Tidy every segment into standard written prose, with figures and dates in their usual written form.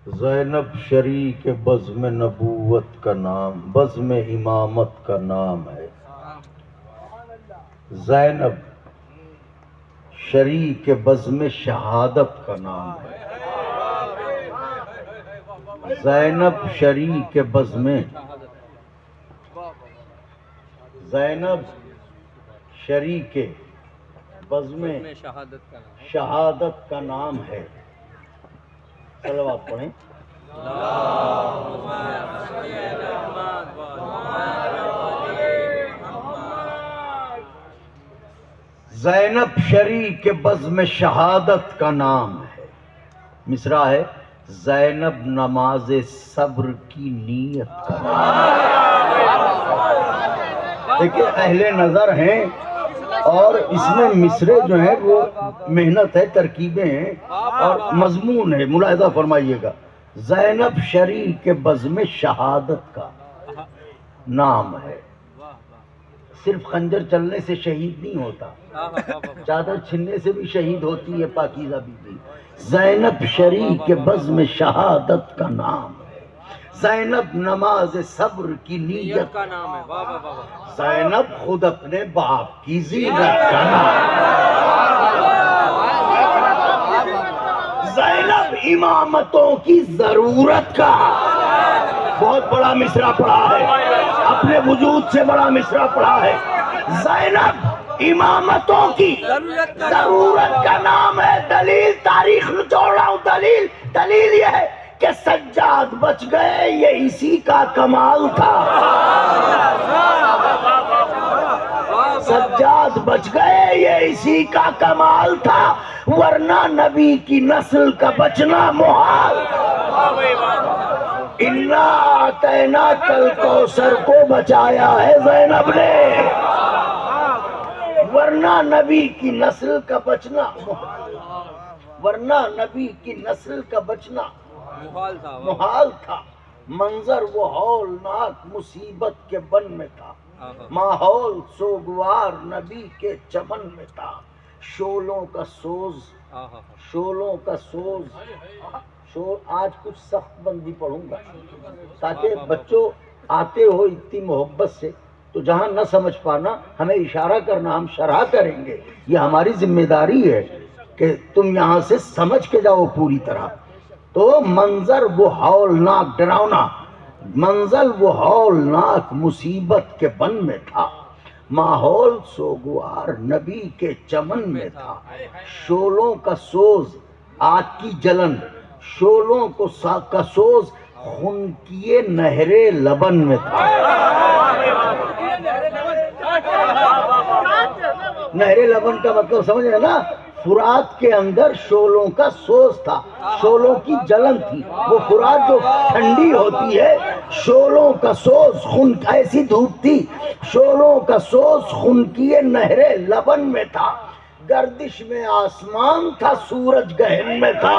زینب شریک بزم نبوت کا نام، بزم امامت کا نام ہے۔ زینب شریک بزم شہادت کا نام ہے۔ زینب شریک بزم، زینب شریک بزم شہادت کا نام ہے۔ صلوات پڑھیں۔ زینب شریک بزم شہادت کا نام ہے۔ مصرع ہے زینب نماز صبر کی نیت کا نام۔ دیکھیں اہل نظر ہیں اور اس میں مصرے جو ہیں وہ محنت ہے، ترکیبیں ہیں اور مضمون ہے، ملاحظہ فرمائیے گا۔ زینب شریک بزم شہادت کا نام ہے۔ صرف خنجر چلنے سے شہید نہیں ہوتا، چادر چھننے سے بھی شہید ہوتی ہے پاکیزہ بی بی۔ زینب شریک بزم شہادت کا نام ہے۔ زینب نماز صبر کی نیت کا نام ہے۔ زینب خود اپنے باپ کی زینت کا نام ہے۔ زینب امامتوں کی ضرورت کا بہت بڑا مصرع پڑھا ہے، اپنے وجود سے بڑا مصرع پڑھا ہے۔ زینب امامتوں کی ضرورت کا نام ہے۔ دلیل تاریخ نچوڑ رہا ہوں، دلیل یہ ہے کہ سجاد بچ گئے، یہ اسی کا کمال تھا۔ سجاد بچ گئے، یہ اسی کا کمال تھا، ورنہ نبی کی نسل کا بچنا محال۔ انا اعطیناک الکوثر کو بچایا ہے زینب نے، ورنہ نبی کی نسل کا بچنا محال، ورنہ نبی کی نسل کا بچنا محال تھا۔ منظر وہ ہولناک مصیبت کے بن میں تھا، ماحول سوگوار نبی کے چمن میں تھا۔ شولوں کا سوز، شولوں کا سوز، آج کچھ سخت بندی پڑھوں گا تاکہ بچوں آتے ہو اتنی محبت سے، تو جہاں نہ سمجھ پانا ہمیں اشارہ کرنا، ہم شرح کریں گے، یہ ہماری ذمہ داری ہے کہ تم یہاں سے سمجھ کے جاؤ پوری طرح۔ تو منظر وہ ہولناک، ڈراؤنا منظر وہ ہولناک مصیبت کے بن میں تھا، ماحول سوگوار نبی کے چمن میں تھا۔ شولوں کا سوز، آگ کی جلن، شولوں کا سوز خون کیے نہرے لبن میں تھا۔ نہرے لبن کا مطلب سمجھ رہے نا، فرات کے اندر شولوں کا سوز تھا، شولوں کی جلن تھی۔ وہ فرات جو ٹھنڈی ہوتی ہے، شولوں کا سوز خون، ایسی دھوپ تھی، شولوں کا سوز خون کیے نہرے لبن میں تھا۔ گردش میں آسمان تھا، سورج گہن میں تھا۔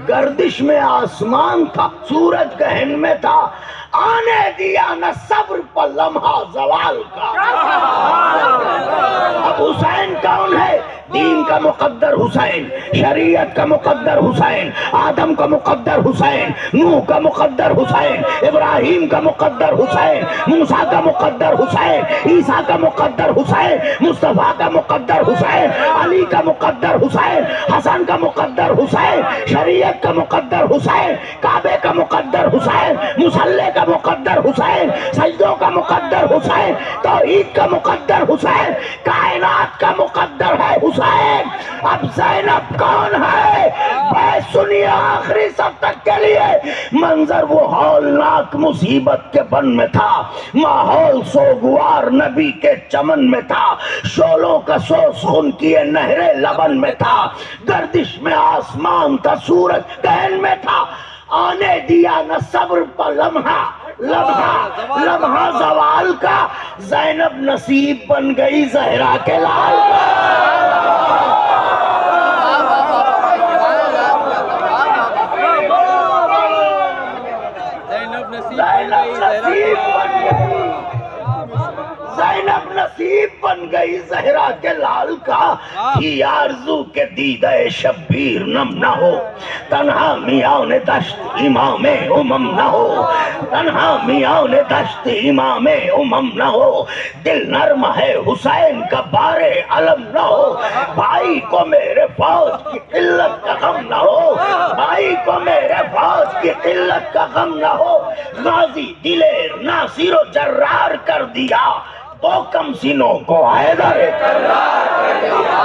گردش میں آسمان تھا، سورج گہن میں تھا، آنے دیا نہ صبر پر لمحہ زوال کا۔ اب حسین کون ہے؟ دین کا مقدر حسین، شریعت کا مقدر حسین، آدم کا مقدر حسین، نوح کا مقدر حسین، ابراہیم کا مقدر حسین، موسیٰ کا مقدر حسین، عیسیٰ کا مقدر حسین، مصطفیٰ کا مقدر حسین، علی کا مقدر حسین، حسن کا مقدر حسین، شریعت کا مقدر حسین، کعبے کا مقدر حسین، مصلی کا مقدر حسین، سجدوں کا مقدر حسین، توحید کا مقدر حسین، کائنات کا مقدر ہے حسین۔ اب زینب کون ہے؟ بات سنیے آخری سب تک کے لیے۔ منظر وہ ہولناک مصیبت کے بن میں تھا، ماحول سوگوار نبی کے چمن میں تھا، شولوں کا سوز خون کیے نہرے لبن میں تھا، گردش میں آسمان تھا، سورج گہن میں تھا، آنے دیا نہ صبر پر لمحہ لمحہ زوال کا، زینب نصیب بن گئی زہرا کے لال کا۔ زینب نصیب بن بن گئی زہرا کے لال کا، تھی آرزو کے دیدہ شبیر نم نہ ہو، تنہا میاں دشت امام امم نہ ہو، تنہا میاں دشت امام امم نہ ہو، دل نرم ہے حسین کا بار علم نہ ہو، بھائی کو میرے فوج کی قلت کا غم نہ ہو، بھائی کو میرے فوج کی قلت کا غم نہ ہو، غازی دلیر ناصر و جرار کر دیا، دو کم سینوں کو حیدر کرار کر دیا،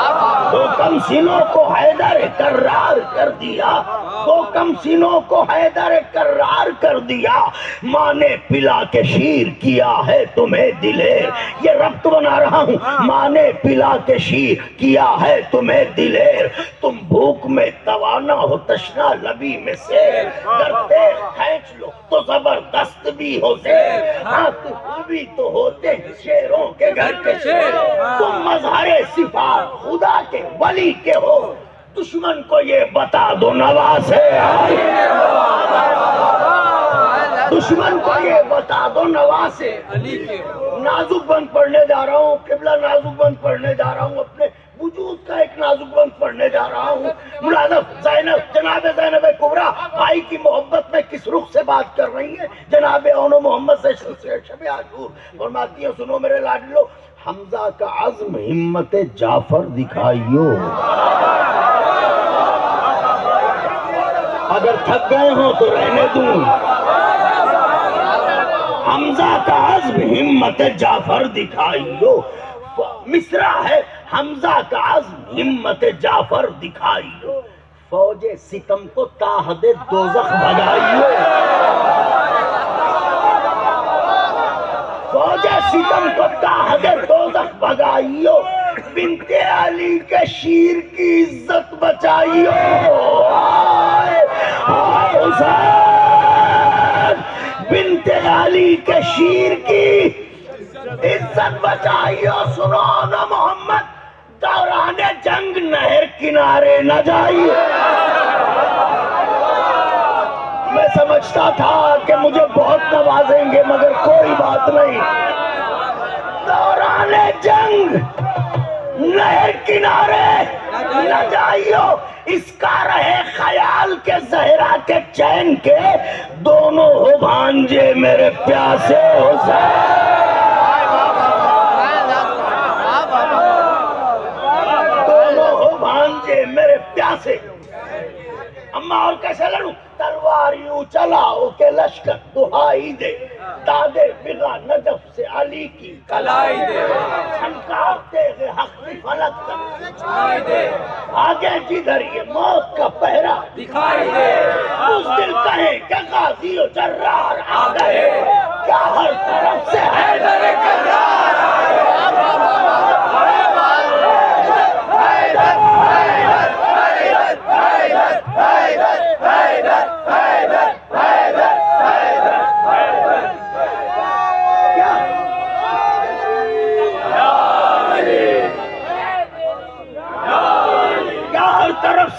دو کم سینوں کو حیدر کرار کر دیا، دو کم سینوں کو حیدر کرار کر دیا، ماں نے پلا کے شیر کیا ہے تمہیں دلیر، یہ ربط بنا رہا ہوں، ماں نے پلا کے شیر کیا ہے تمہیں دلیر، تم بھوک میں توانا ہو تشنا لبی میں سیر، ڈرتے کھینچ لو تو زبردست بھی ہو زیر، ہاتھ خوبی تو ہوتے شیروں کے گھر کے شیر، تم مظہر صفات خدا کے ولی کے ہو، دشمن کو یہ بتا دو نواز ہے، دشمن کو یہ بتا دو نواز ہے۔ نازک بند پڑھنے جا رہا ہوں قبلہ، نازک بند پڑھنے جا رہا ہوں، اپنے وجود کا ایک نازک بند پڑھنے جا رہا ہوں۔ ملازم زینب، جناب زینب کبریٰ بھائی کی محبت میں کس رخ سے بات کر رہی ہیں؟ جناب اون محمد سے شب عاشور فرماتی ہیں سنو میرے لاڈلو، حمزہ کا عزم ہمت جعفر دکھائیو، اگر تھک گئے ہو تو رہنے دوں، حمزہ کا عزم ہمت جعفر دکھائیو، مصرع ہے حمزہ کا عزم ہمت جعفر دکھائیو، فوج ستم کو تا حد دوزخ بھگائیو، فوج ستم کو تا حد دوزخ بھگائیو، بنت علی کے شیر کی عزت بچائیو، آئے حسین بنت علی کے شیر کی عزت بچائیو، سنو نا محمد دوران جنگ نہر کنارے نہ جائیو، میں سمجھتا تھا کہ مجھے بہت نوازیں گے مگر کوئی بات نہیں، دوران جنگ نہر کنارے نہ جائیو، اس کا رہے خیال کے زہرا کے چین کے دونوں ہو بھانجے میرے پیاسے حسین، دونوں ہو بھانجے میرے پیاسے، اما اور کیسے لڑوں؟ تلوار یوں چلاؤ کہ لشکر دہائی دے، دادے بغا نجف سے علی کی کلائی دے، چھنکار تیغ حق کی فلک تک چھائی دے، آگے جدھر یہ موت کا پہرا دکھائی دے، اس دل کہیں کہ غازی و جرار آ گئے، کیا ہر طرف سے حیدر کرار آ گئے،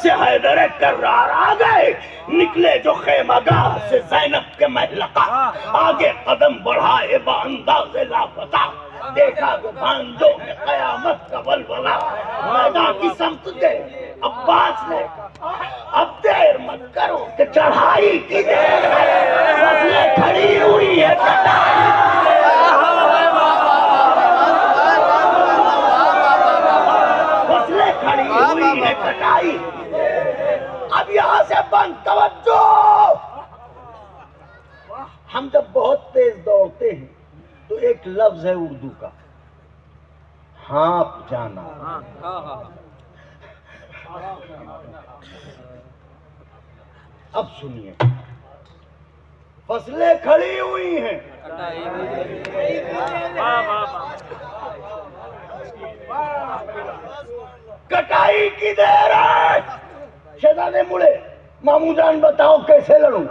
سے حیدر کرار آ گئے، نکلے جو خیمہ گاہ سے زینب کے محلقہ، آگے قدم بڑھائے با انداز لاپتہ، دیکھا کہ بھانجوں میں قیامت کا ولولہ، میدان کی سمت گئے عباس نے، اب دیر مت کرو کہ چڑھائی کی دیر ہے، فصلیں کھڑی ہوئی ہے کٹائی، فصلیں کھڑی ہوئی ہے کٹائی، اب یہاں سے بند توجہ، ہم جب بہت تیز دوڑتے ہیں تو ایک لفظ ہے اردو کا، ہانپ جانا، اب سنیے، فصلیں کھڑی ہوئی ہیں، کٹائی کی دیر ہے، شہزادے مڑے، ماموں جان بتاؤ کیسے لڑوں؟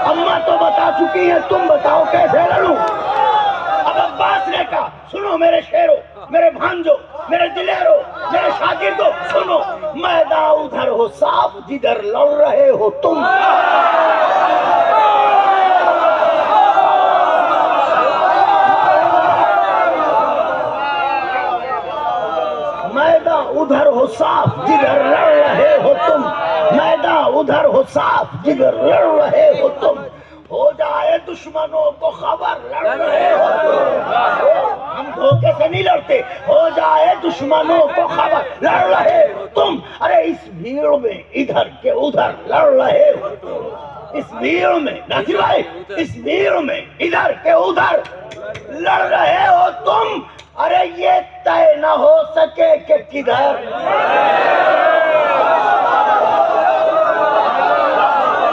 اماں تو بتا چکی ہیں، تم بتاؤ کیسے لڑوں؟ اب عباس نے کہا سنو میرے شیرو، میرے بھانجو، میرے دلیرو، میرے شاگردو، سنو، میدان ادھر ہو صاف جدھر لڑ رہے ہو تم، ادھر ہو صاف جدھر لڑ رہے ہو تم، میدان ادھر ہو صاف جدھر لڑ رہے ہو تم، ہو جائے دشمنوں کو خبر لڑ رہے ہو تم، ہم دھوکے سے نہیں لڑتے، ہو جائے دشمنوں کو خبر لڑ رہے ہو تم، ارے اس بھیڑ میں ادھر کے ادھر لڑ رہے ہو تم، اس بھیڑ میں ناصر بھائی، اس بھیڑ میں ادھر کے ادھر لڑ رہے ہو تم، ارے یہ طے نہ ہو سکے کہ کدھر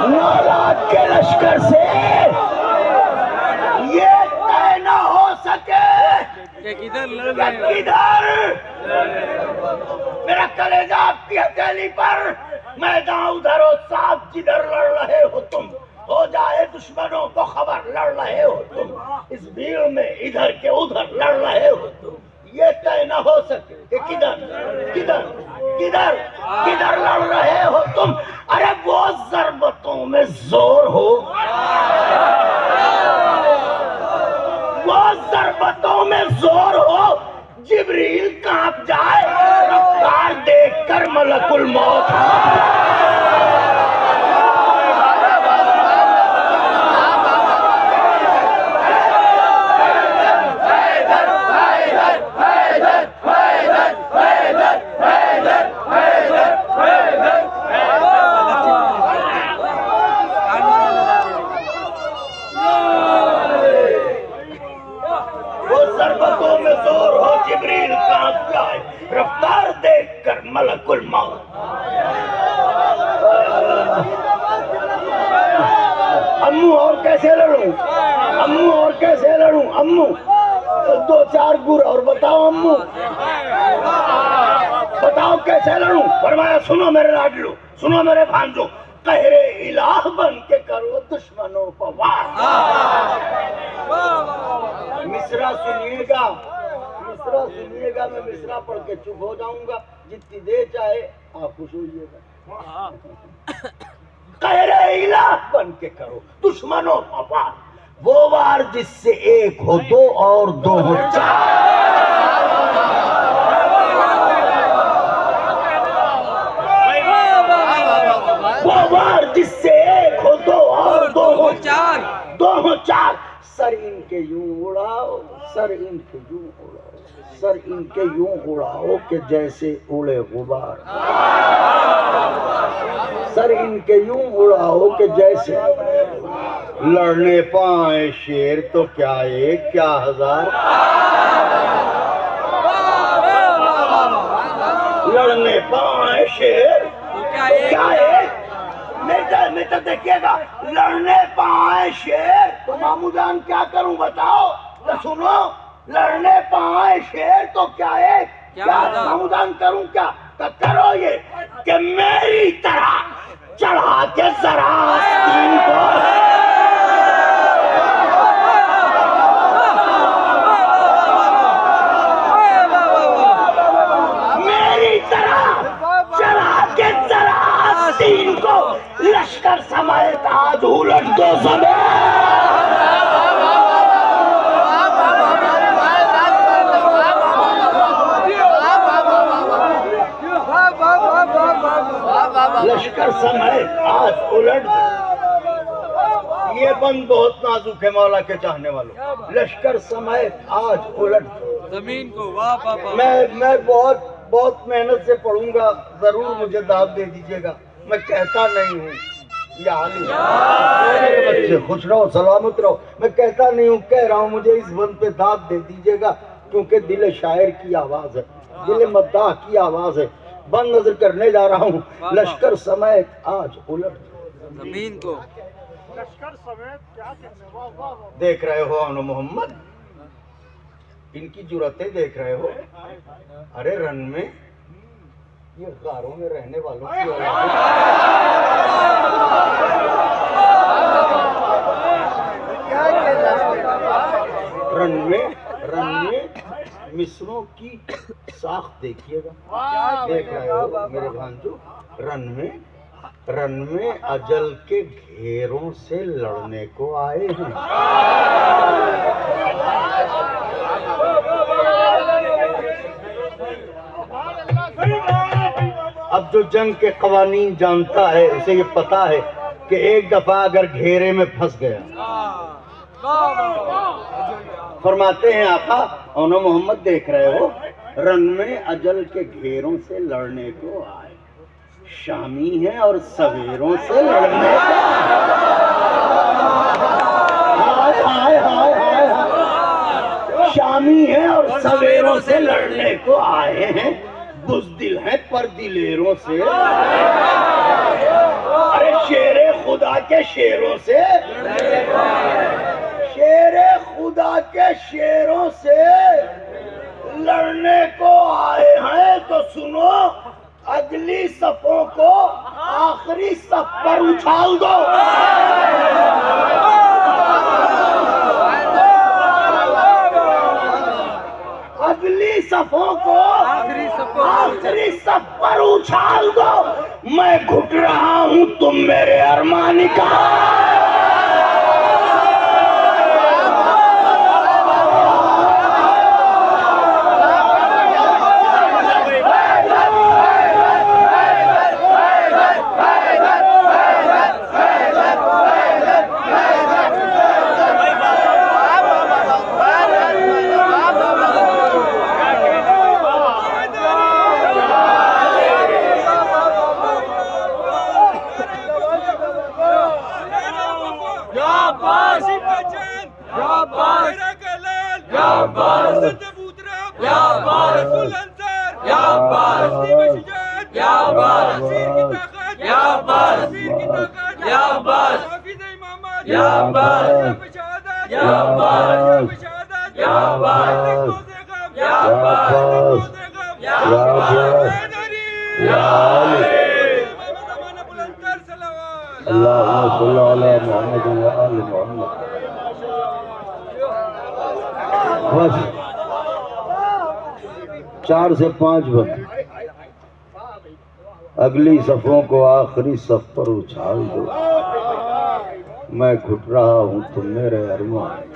نولاد کے لشکر سے یہ طے نہ ہو سکے کہ کدھر میرا کلیجہ آپ کی ہتھیلی پر، میدان ادھر ہو صاف جدھر لڑ رہے ہو تم، ہو جائے دشمنوں کو خبر لڑ رہے ہو تم، اس بھیڑ میں ادھر کے ادھر لڑ رہے ہو تم، یہ طے نہ ہو سکے کہ کدھر کدھر کدھر کدھر لڑ رہے ہو تم، ارے وہ ضربتوں میں زور ہو، وہ ضربتوں میں زور ہو، جبریل کانپ جائے، رفتار دیکھ کر ملک الموت رفتار دیکھ کر ملک الموت، امو اور کیسے لڑوں، امو اور کیسے لڑوں، امو دو چار گر اور بتاؤ، امو بتاؤ کیسے لڑوں، فرمایا سنو میرے لاڈلو، سنو میرے بھانجو، قہر الہ بن کے کرو دشمنوں کو وار، مصرع سنیے گا، مصرع سنیے گا، میں مصرع پڑھ کے چپ ہو جاؤں گا، جتنی دیر چاہے آپ خوش ہوئیے گا، قہر الہ بن کے کرو دشمنوں کا وار، وہ وار جس سے ایک ہو دو اور دو ہو چار، وہ وار جس سے ایک ہو دو اور دو ہو چار، دو ہو چار، سر ان کے یوں اڑاؤ، سر ان کے یوں اڑاؤ، سر ان کے یوں اڑاؤ کہ جیسے اڑے غبار، سر ان کے یوں اڑاؤ کہ جیسے لڑنے پائیں شیر تو کیا ایک کیا ہزار، لڑنے پائیں شیر تو کیا ایک، میں تو دیکھیے گا، لڑنے پائیں شیر تو مامو جان کیا کروں بتاؤ، تو سنو، لڑنے پائیں شیر تو کیا ایک کیا مامو جان کروں کیا، تو کرو یہ کہ میری طرح چڑھا کے ذرا آستین کو، میری طرح چڑھا کے ذرا آستین کو، لشکر سمیت آج الٹ دو زمین، لشکر سمیت آج الٹ دو، یہ بند بہت نازک ہے مولا کے چاہنے والوں، لشکر سمیت آج الٹ دو زمین کو، میں بہت محنت سے پڑھوں گا، ضرور مجھے داد دے دیجیے گا، میں کہتا نہیں ہوں یہ حالی میرے بچے خوش رہو سلامت رہو، میں کہتا نہیں ہوں، کہہ رہا ہوں مجھے اس بند پہ داد دے دیجیے گا، کیونکہ دل شاعر کی آواز ہے، دل مداح کی آواز ہے، بند نظر کرنے جا رہا ہوں، لشکر سمیت آج الٹ زمین کو، لشکر سمیت کیا کہنے، دیکھ رہے ہو انو محمد، ان کی جرأتیں دیکھ رہے ہو، ارے رن میں یہ غاروں میں رہنے والوں کی رن میں مصروں کی ساخت دیکھیے گا، دیکھ رہے ہو میرے بھانجو، رن میں اجل کے گھیروں سے لڑنے کو آئے ہیں، اب جو جنگ کے قوانین جانتا ہے اسے یہ پتا ہے کہ ایک دفعہ اگر گھیرے میں پھنس گیا، فرماتے ہیں آقا انہوں محمد دیکھ رہے ہو، رن میں اجل کے گھیروں سے لڑنے کو آئے، شامی ہیں اور سویروں سے لڑنے کو آئے، شامی ہیں اور سویروں سے لڑنے کو آئے ہیں، بزدل ہیں پر دلیروں سے، ارے شیر خدا کے شیروں سے، شیر خدا کے شیروں سے لڑنے کو آئے ہیں، تو سنو اگلی صفوں کو آخری صف پر اچھال دو۔ اگلی صفوں کو آخری صف پر اچھال دو، میں گھٹ رہا ہوں تم میرے ارمان کا۔ اللہم صلی علی محمد و آل محمد۔ بس 4 سے 5 بند، اگلی صفوں کو آخری صف پر اچھال دو، میں گھٹ رہا ہوں تم میرے ارمان۔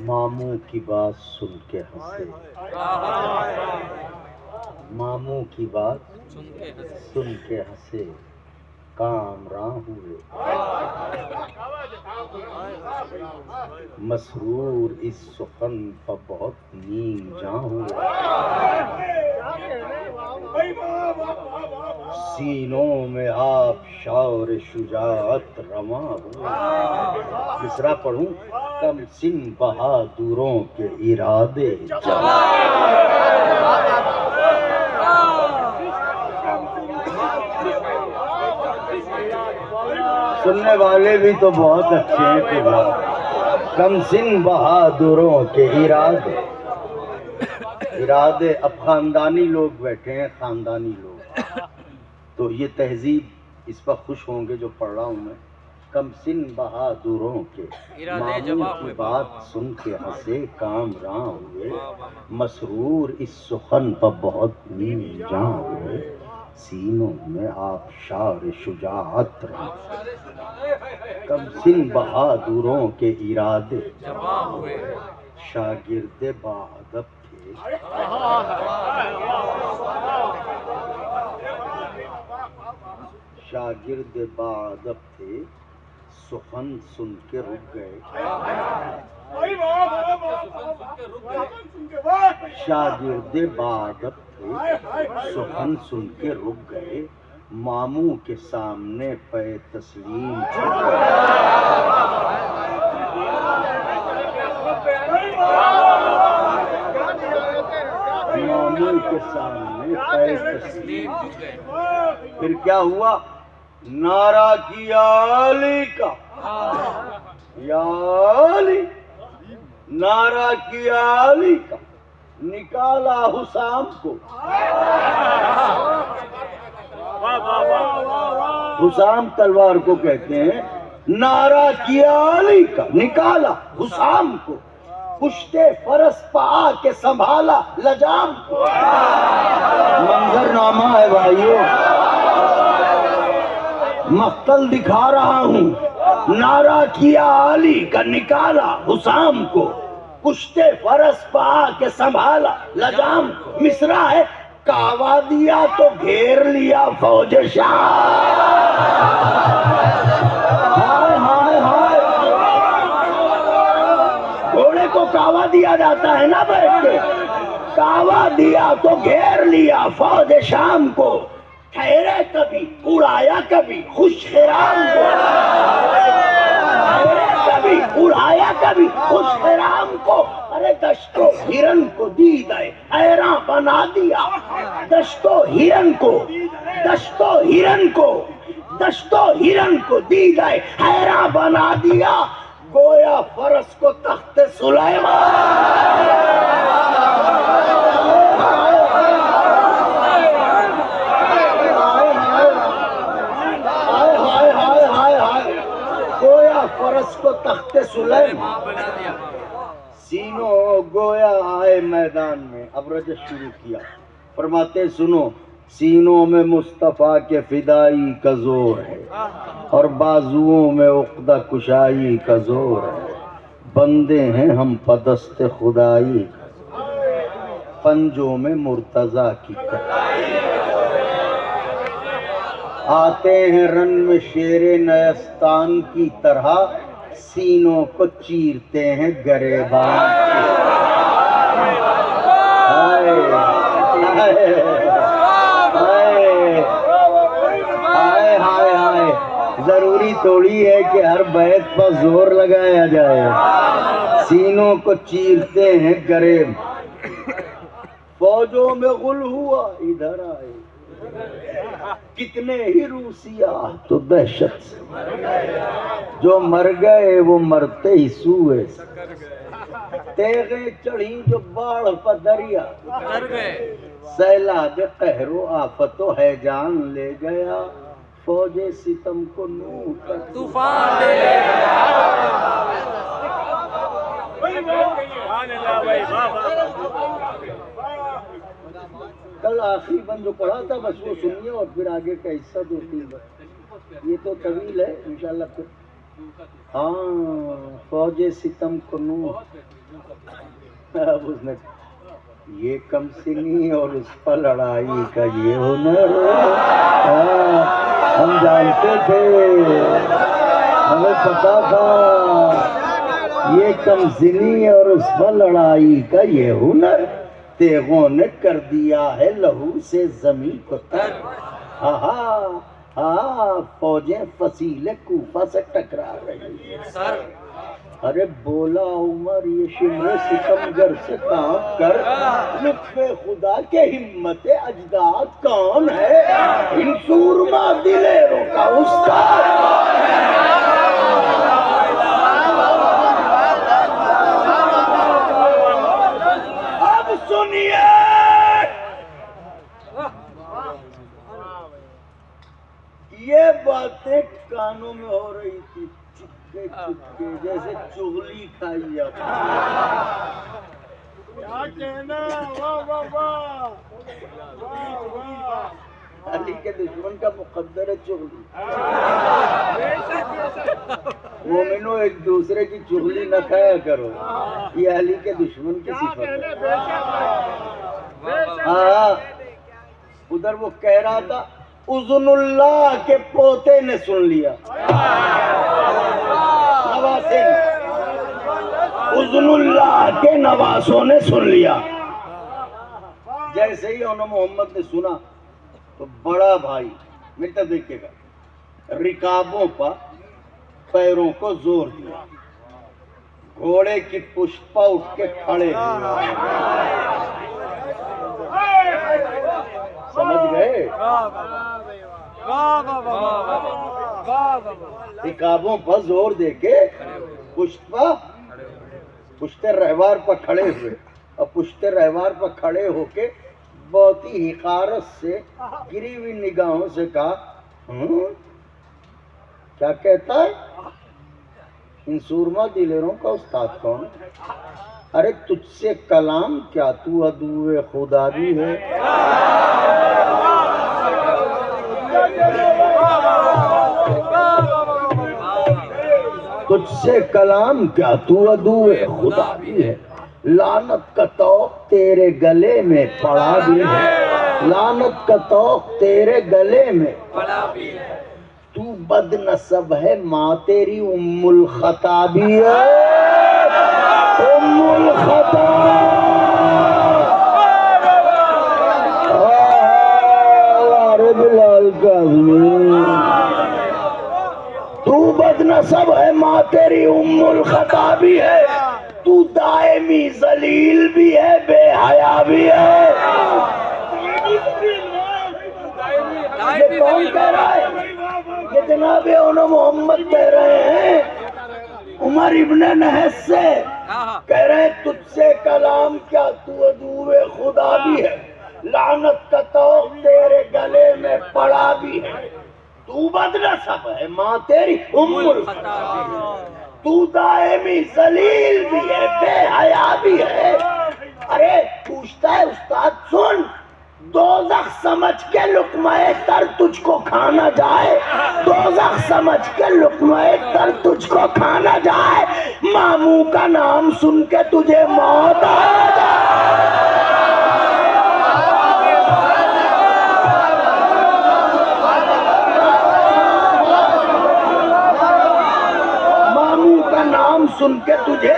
ماموں کی بات سن کے ہنسے، ماموں کی بات سن کے ہنسے، کامراں ہوئے، مسرور اس سخن پر بہت نیم جاں ہوئے، سینوں میں آبشار شجاعت رواں ہوئے۔ مصرع پڑھوں، کم سن بہادروں کے ارادے جواں۔ سننے والے بھی تو بہت اچھے ہیں، کم سن بہادروں کے ارادے۔ اب خاندانی لوگ بیٹھے ہیں، خاندانی لوگ، تو یہ تہذیب اس پر خوش ہوں گے جو پڑھ رہا ہوں میں۔ کم سن بہادروں کے ماموں کی بات سن کے ہنسے، کامراں ہوئے، مسرور اس سخن پر بہت نیم جاں ہوئے، سینوں میں آبشار شجاعت رہے، کم سن بہادروں کے ارادے شاگرد باادب تھے، شاگرد باادب تھے، سخن سن کے رک گئے، شاگرد باادب تھے، سخن سن کے رک گئے، ماموں کے سامنے پے تسلیم جھک گئے، ماموں کے سامنے پے تسلیم جھک گئے۔ پھر کیا ہوا؟ نعرہ کیا علی کا، یا علی، نعرہ کیا علی کا، نکالا حسام کو، حسام تلوار کو کہتے ہیں، نعرہ کیا علی کا، نکالا حسام کو، پشتے فرس پہ آ کے سنبھالا لجام کو۔ منظر نامہ ہے بھائیو، مقتل دکھا رہا ہوں، نعرہ کیا علی کا نکالا حسام کو، کشتے فرس پا کے سنبھالا لجام کو۔ مصرع ہے کعوہ دیا تو گھیر لیا فوج شاہ۔ ہائے ہائے ہائے، گھوڑے کو کعوہ دیا جاتا ہے نا بیٹھ کے، کعوہ دیا تو گھیر لیا فوج شام کو، ٹھہرے کبھی اڑایا کبھی خوش خرام کو، ٹھہرے کبھی اڑایا کبھی خوش خرام کو۔ ارے دشت و ہرن کو دیدے حیراں بنا دیا، دشت و ہرن کو، دشت و ہرن کو، دشت و ہرن کو دیدے حیراں بنا دیا، گویا فرس کو تخت سلیمان۔ فرس کو تخت سلیمان سینوں گویا آئے میدان میں۔ اب رجس شروع کیا، فرماتے سنو، سینوں میں مصطفیٰ کے فدائی کا زور ہے، اور بازوؤں میں عقدہ کشائی کا زور ہے، بندے ہیں ہم پدست خدائی، پنجوں میں مرتضیٰ کی کٹائی، آتے ہیں رن میں شیر نیستان کی طرح، سینوں کو چیرتے ہیں گریبان کے۔ ہائے ہائے ہائے ہائے، ضروری تھوڑی ہے کہ ہر بیت پر زور لگایا جائے، سینوں کو چیرتے ہیں گریب، فوجوں میں غل ہوا ادھر آئے، کتنے ہی روسیا تو دہشت سے، جو مر گئے وہ مرتے ہی سوئے، تیغیں چڑھی جو باڑھ پر دریا، سیلاب قہر و آفت و ہیجان لے گیا، فوج ستم کو نوح کا طوفان لے گیا۔ کل آخری بند جو پڑھا تھا بس وہ سنیے اور پھر آگے کا حصہ 2-3 بار، یہ تو طویل ہے انشاءاللہ پھر۔ ہاں، فوج ستم کو نوح، اب اس نے یہ کم سنی اور اس پر لڑائی کا یہ ہنر، ہم جانتے تھے، ہمیں پتا تھا، یہ کم سنی اور اس پر لڑائی کا یہ ہنر، تیغوں نے کر دیا ہے لہو سے زمین کو تر، فوجیں فصیل کوفہ سے ٹکرا رہی ہیں۔ ارے بولا عمر یہ شمر ستمگر سے کام کر، لطف خدا کے ہمت اجداد کون ہے، ان سورما دلیروں کا استاد کون ہے۔ اب سنیے، یہ باتیں کانوں میں ہو رہی تھی چپکے چپکے، جیسے چغلی کھائی جاتی۔ علی کے دشمن کا مقدر ہے چغلی، مومنوں ایک دوسرے کی چغلی نہ کھایا کرو، یہ علی کے دشمن کی صفت ہے۔ ہاں، ادھر وہ کہہ رہا تھا اذن اللہ کے پوتے نے سن لیا، نواسے، اذن اللہ کے نواسوں نے سن لیا۔ جیسے ہی انہوں محمد نے سنا تو بڑا بھائی میرے دیکھے گا، رکابوں پر پیروں کو زور دیا، گھوڑے کی پشت پر اٹھ کے کھڑے ہوئے، سمجھ گئے، رکابوں پر زور دے کے پشت رہوار پر کھڑے ہوئے، اور پشت رہوار پر کھڑے ہو کے بہت ہی حقارت سے گری ہوئی نگاہوں سے کہا، کیا کہتا ہے، ان سورما دلیروں کا استاد کون؟ ارے تجھ سے کلام کیا، تو عدو خدا بھی ہے۔ تجھ سے کلام کیا تو عدو خدا بھی ہے، لعنت کا طوق تیرے گلے میں پڑا بھی ہے، لعنت کا طوق تیرے گلے میں پڑا بھی ہے، تو بد نسب ہے ماں تیری ام الخطا بھی ہے، ام الخطا۔ بلال کاظمی تو بد نسب ہے ماں تیری ام الخطا بھی ہے، تو دائمی ذلیل بھی ہے، بے حیا بھی ہے۔ یہ کون کہہ رہا ہے؟ یہ جناب انو محمد کہہ رہے ہیں عمر ابن نحس سے، کہہ رہے ہیں تجھ سے کلام کیا تو عدو خدا بھی ہے، لعنت کا طوق تیرے گلے میں پڑا بھی ہے، تو بد نسب ہے ماں تیری ام الخطا بھی ہے، تو دائمی ذلیل بھی ہے، بے حیا بھی ہے۔ ارے پوچھتا ہے استاد سن، دوزخ سمجھ کے لقمہ تر تجھ کو کھانا جائے، دوزخ سمجھ کے لقمہ تر تجھ کو کھانا جائے، ماموں کا نام سن کے تجھے موت آ جائے۔ ماموں کا نام سن کے تجھے،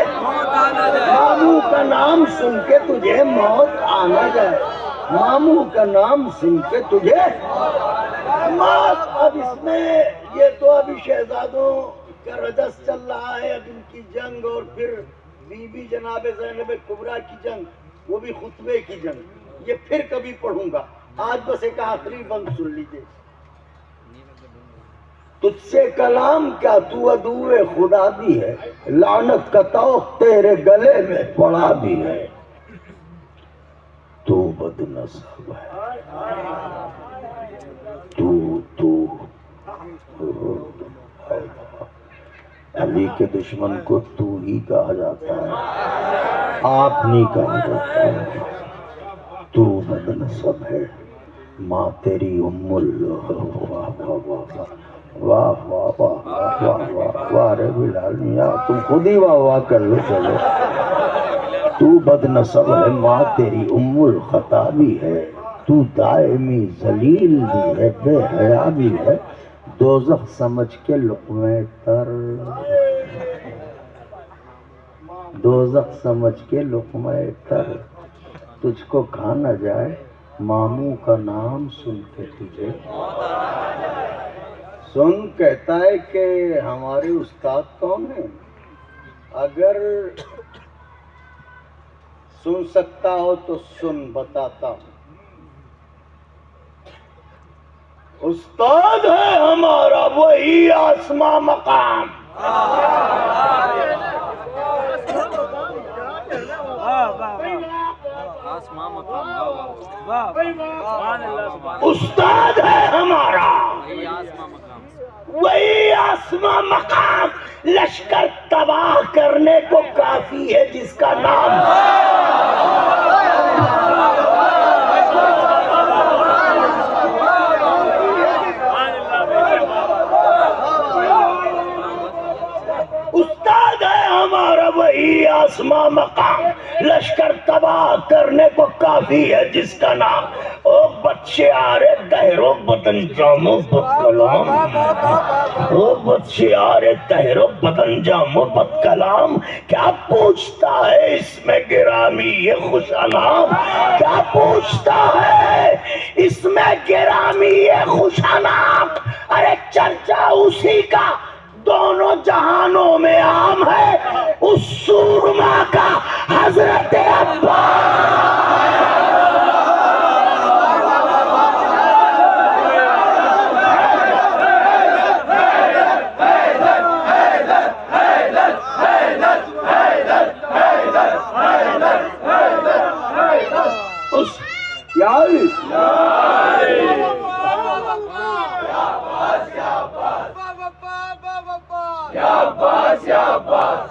ماموں کا نام سن کے تجھے موت آنا جائے، ماموں کا نام سن کے تجھے موت۔ اب اس میں یہ تو ابھی شہزادوں کا رجس چل رہا ہے، اب ان کی جنگ، اور پھر بی بی جناب زینب کبریٰ کی جنگ، وہ بھی خطبے کی جنگ، یہ پھر کبھی پڑھوں گا۔ آج بس ایک آخری بند سن لیجیے، تجھ سے کلام کیا تو عدو خدا بھی ہے، لعنت کا طوق تیرے گلے میں پڑا بھی ہے، تو بد نسب ہے، تو علی کے دشمن کو تو ہی کہا جاتا ہے، آپ نہیں کہا جاتا ہے، تو بد نسب ہے ماں تیری ام واہ واہ واہ واہ واہ واہ واہ رے بلال میاں تم خود ہی واہ واہ کر لو چلو۔ تو بد نسب ہے ماں تیری ام الخطا بھی ہے، تو دائمی ذلیل بھی ہے، بے حیا بھی ہے، دوزخ سمجھ کے لقمہ تر، دوزخ سمجھ کے لقمہ تر تجھ کو کھانا جائے، ماموں کا نام سن کے تجھے سن۔ کہتا ہے کہ ہمارے استاد کون ہیں؟ اگر سن سکتا ہو تو سن، بتاتا ہوں۔ استاد ہے ہمارا وہی آسماں مقام، استاد ہے ہمارا وہی آسماں مقام، لشکر تباہ کرنے کو کافی ہے جس کا نام استاد ہے ہمارا وہی آسماں مقام، لشکر تباہ کرنے کو کافی ہے جس کا نام، او بدشعار دہر و بدانجام و بد کلام، او بدشعار دہر و بدانجام و بد کلام، کیا پوچھتا ہے اس میں گرامی یہ خوش انام، کیا پوچھتا ہے اس میں گرامی یہ خوش انام، ارے چرچا اسی کا دونوں جہانوں میں عام ہے، اس سورما کا حضرت عباس۔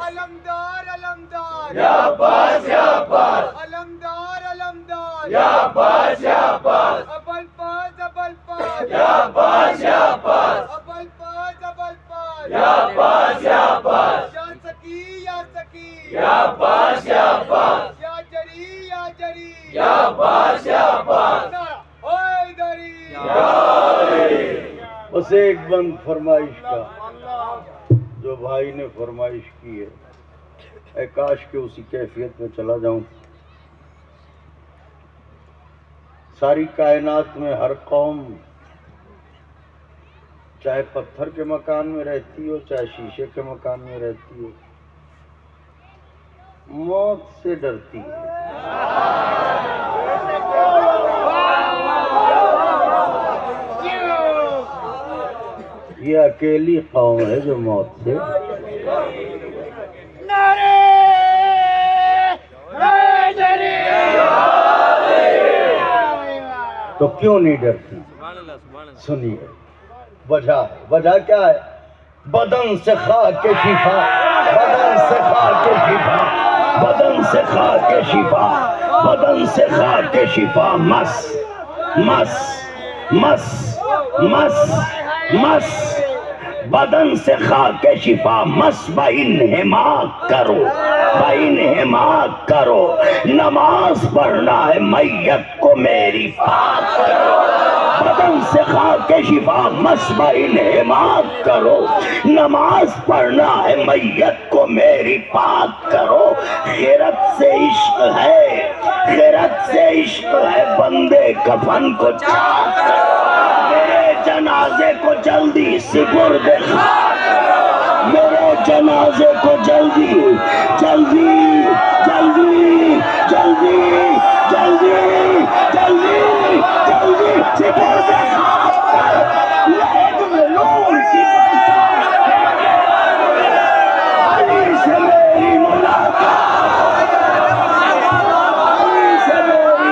علمدار علمدار یا عباس یا عباس، علمدار علمدار یا عباس یا عباس، ابوالفضل ابوالفضل یا عباس یا عباس، ابوالفضل ابوالفضل یا عباس یا عباس۔ سکی یا سکی یا عباس یا عباس یا جری یا جری یا عباس یا عباس نعرہ حیدری بس ایک بند فرمائش کا جو بھائی نے فرمائش کی ہے، اے کاش کہ اسی کیفیت میں چلا جاؤں۔ ساری کائنات میں ہر قوم چاہے پتھر کے مکان میں رہتی ہو چاہے شیشے کے مکان میں رہتی ہو، موت سے ڈرتی ہے۔ یہ اکیلی قوم ہے جو موت سے تو کیوں نہیں ڈرتی؟ سنیے وجہ کیا ہے؟ بدن سے خاک کے شفا، بدن سے خاک کے شفا، بدن سے خاک کے شفا، بدن سے خاک کے شفا، مس مس مس مس مس بدن سے خاک کے شفا، مس بانہماک کرو، بانہماک کرو، نماز پڑھنا ہے میت کو میری پاک کرو، بدن سے خاک کے شفا، مس بانہماک کرو، نماز پڑھنا ہے میت کو میری پاک کرو، خیرت سے عشق ہے، خیرت سے عشق ہے، بندے کفن کو چاک کرو، میرے جنازے کو جلدی سپرد خاک کرو، میرے جنازے کو جلدی جلدی جلدی جلدی جلدی جلدی جلدی سپرد خاک کرو، لہج میں نور کی برسات علی سے میری ملاقات، علی سے میری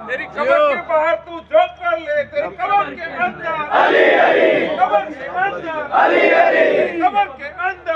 تیری قبر کے باہر تو جو کر لے، تیری قبر کے اندر علی علی، قبر کے اندر علی علی، قبر کے اندر